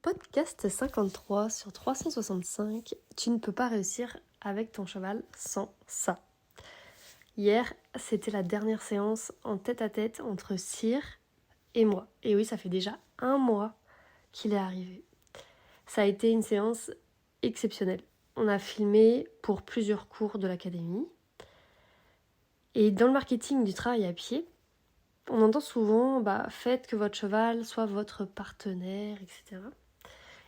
Podcast 53 sur 365, tu ne peux pas réussir avec ton cheval sans ça. Hier, c'était la dernière séance en tête-à-tête entre Cyr et moi. Et oui, ça fait déjà 1 mois qu'il est arrivé. Ça a été une séance exceptionnelle. On a filmé pour plusieurs cours de l'académie. Et dans le marketing du travail à pied, on entend souvent « faites que votre cheval soit votre partenaire, etc. »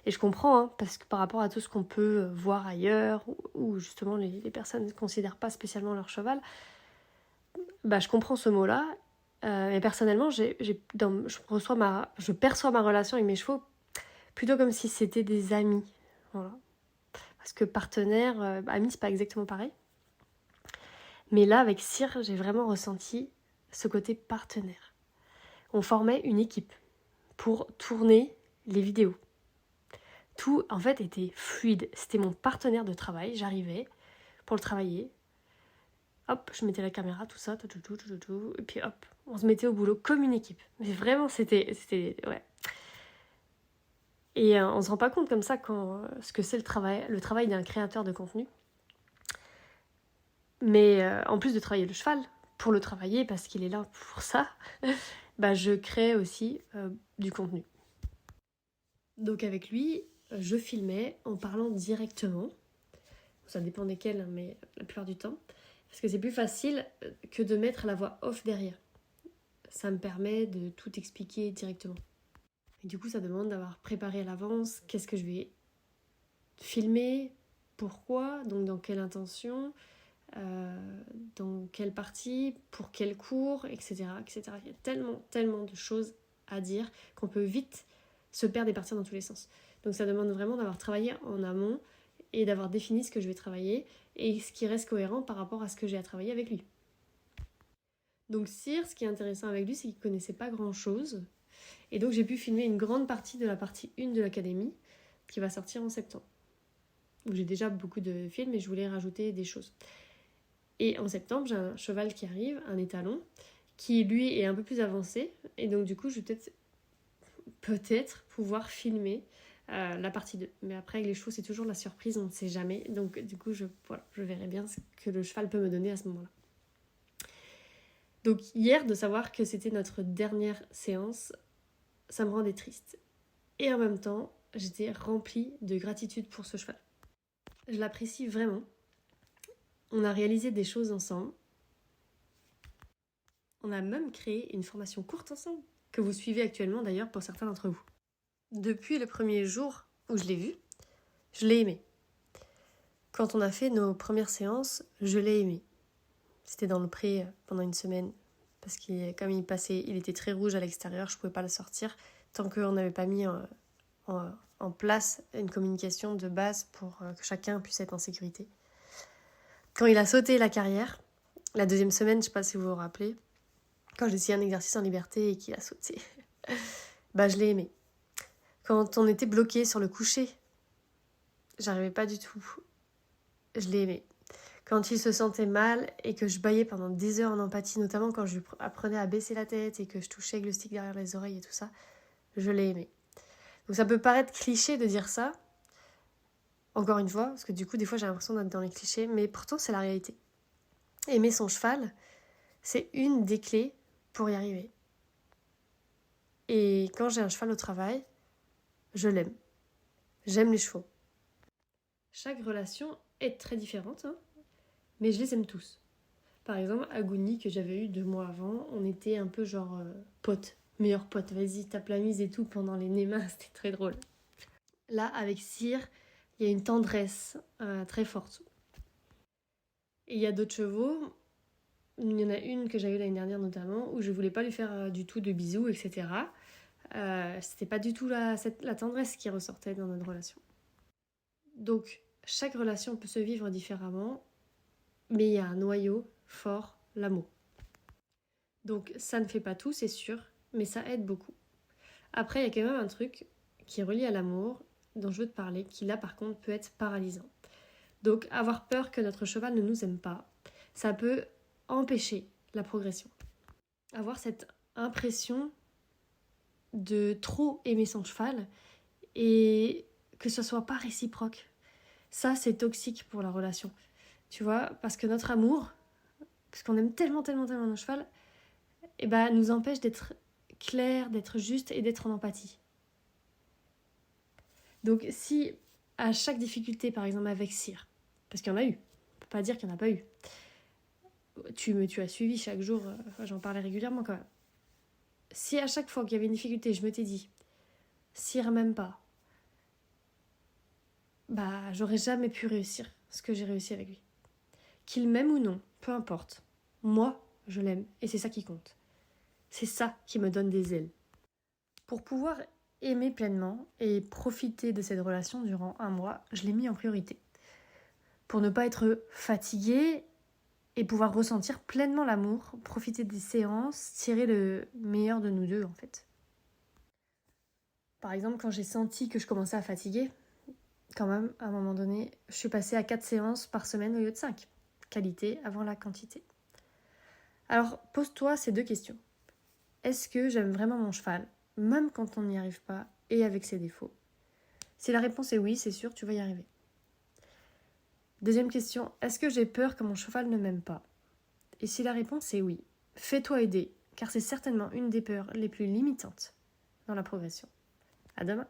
Et je comprends, parce que par rapport à tout ce qu'on peut voir ailleurs, où justement les personnes ne considèrent pas spécialement leur cheval, je comprends ce mot-là. Mais personnellement, je perçois ma relation avec mes chevaux plutôt comme si c'était des amis. Voilà. Parce que partenaire, ami, c'est pas exactement pareil. Mais là, avec Cyr, j'ai vraiment ressenti ce côté partenaire. On formait une équipe pour tourner les vidéos. Tout, en fait, était fluide. C'était mon partenaire de travail. J'arrivais pour le travailler. Hop, je mettais la caméra, tout ça, et puis hop, on se mettait au boulot comme une équipe. Mais vraiment, c'était ouais. Et on se rend pas compte comme ça ce que c'est le travail d'un créateur de contenu. Mais en plus de travailler le cheval, pour le travailler, parce qu'il est là pour ça, je crée aussi du contenu. Donc avec lui, je filmais en parlant directement. Ça dépend desquels, mais la plupart du temps. Parce que c'est plus facile que de mettre la voix off derrière. Ça me permet de tout expliquer directement. Et du coup, ça demande d'avoir préparé à l'avance qu'est-ce que je vais filmer, pourquoi, donc dans quelle intention, dans quelle partie, pour quel cours, etc., etc. Il y a tellement de choses à dire qu'on peut vite se perdre et partir dans tous les sens. Donc ça demande vraiment d'avoir travaillé en amont et d'avoir défini ce que je vais travailler et ce qui reste cohérent par rapport à ce que j'ai à travailler avec lui. Donc Cyr, ce qui est intéressant avec lui, c'est qu'il ne connaissait pas grand-chose. Et donc j'ai pu filmer une grande partie de la partie 1 de l'académie qui va sortir en septembre. Où j'ai déjà beaucoup de films et je voulais rajouter des choses. Et en septembre, j'ai un cheval qui arrive, un étalon, qui lui est un peu plus avancé. Et donc du coup, je vais peut-être pouvoir filmer la partie 2. Mais après, avec les chevaux, c'est toujours la surprise, on ne sait jamais. Donc du coup, je verrai bien ce que le cheval peut me donner à ce moment-là. Donc hier, de savoir que c'était notre dernière séance, ça me rendait triste. Et en même temps, j'étais remplie de gratitude pour ce cheval. Je l'apprécie vraiment. On a réalisé des choses ensemble. On a même créé une formation courte ensemble, que vous suivez actuellement d'ailleurs pour certains d'entre vous. Depuis le premier jour où je l'ai vu, je l'ai aimé. Quand on a fait nos premières séances, je l'ai aimé. C'était dans le pré pendant une semaine, parce que comme il était très rouge à l'extérieur, je ne pouvais pas le sortir tant qu'on n'avait pas mis en place une communication de base pour que chacun puisse être en sécurité. Quand il a sauté la carrière, la deuxième semaine, je ne sais pas si vous vous rappelez, quand j'ai essayé un exercice en liberté et qu'il a sauté, je l'ai aimé. Quand on était bloqué sur le coucher, j'arrivais pas du tout. Je l'ai aimé. Quand il se sentait mal et que je bâillais pendant des heures en empathie, notamment quand je lui apprenais à baisser la tête et que je touchais avec le stick derrière les oreilles et tout ça, je l'ai aimé. Donc ça peut paraître cliché de dire ça, encore une fois, parce que du coup, des fois, j'ai l'impression d'être dans les clichés, mais pourtant, c'est la réalité. Aimer son cheval, c'est une des clés pour y arriver. Et quand j'ai un cheval au travail, je l'aime. J'aime les chevaux. Chaque relation est très différente, mais je les aime tous. Par exemple, Agouni, que j'avais eu 2 mois avant, on était un peu genre potes, meilleurs potes. Vas-y, tape la mise et tout pendant les NEMA, c'était très drôle. Là, avec Cyr, il y a une tendresse très forte. Et il y a d'autres chevaux, il y en a une que j'avais l'année dernière notamment, où je voulais pas lui faire du tout de bisous, etc. C'était pas du tout la tendresse qui ressortait dans notre relation. Donc, chaque relation peut se vivre différemment, mais il y a un noyau fort, l'amour. Donc, ça ne fait pas tout, c'est sûr, mais ça aide beaucoup. Après, il y a quand même un truc qui est relié à l'amour, dont je veux te parler, qui là, par contre, peut être paralysant. Donc, avoir peur que notre cheval ne nous aime pas, ça peut empêcher la progression. Avoir cette impression de trop aimer son cheval et que ce soit pas réciproque. Ça, c'est toxique pour la relation. Tu vois, parce que notre amour, parce qu'on aime tellement nos chevals, et ben, nous empêche d'être clair, d'être juste et d'être en empathie. Donc si à chaque difficulté, par exemple avec Cyr, parce qu'il y en a eu, on peut pas dire qu'il n'y en a pas eu, tu as suivi chaque jour, j'en parlais régulièrement quand même. Si à chaque fois qu'il y avait une difficulté, je me t'ai dit, Cyr m'aime pas, bah j'aurais jamais pu réussir ce que j'ai réussi avec lui. Qu'il m'aime ou non, peu importe. Moi, je l'aime et c'est ça qui compte. C'est ça qui me donne des ailes. Pour pouvoir aimer pleinement et profiter de cette relation durant 1 mois, je l'ai mis en priorité. Pour ne pas être fatiguée et pouvoir ressentir pleinement l'amour, profiter des séances, tirer le meilleur de nous deux en fait. Par exemple, quand j'ai senti que je commençais à fatiguer, quand même, à un moment donné, je suis passée à 4 séances par semaine au lieu de 5. Qualité avant la quantité. Alors, pose-toi ces 2 questions. Est-ce que j'aime vraiment mon cheval, même quand on n'y arrive pas et avec ses défauts? Si la réponse est oui, c'est sûr, tu vas y arriver. Deuxième question, est-ce que j'ai peur que mon cheval ne m'aime pas? Et si la réponse est oui, fais-toi aider, car c'est certainement une des peurs les plus limitantes dans la progression. À demain!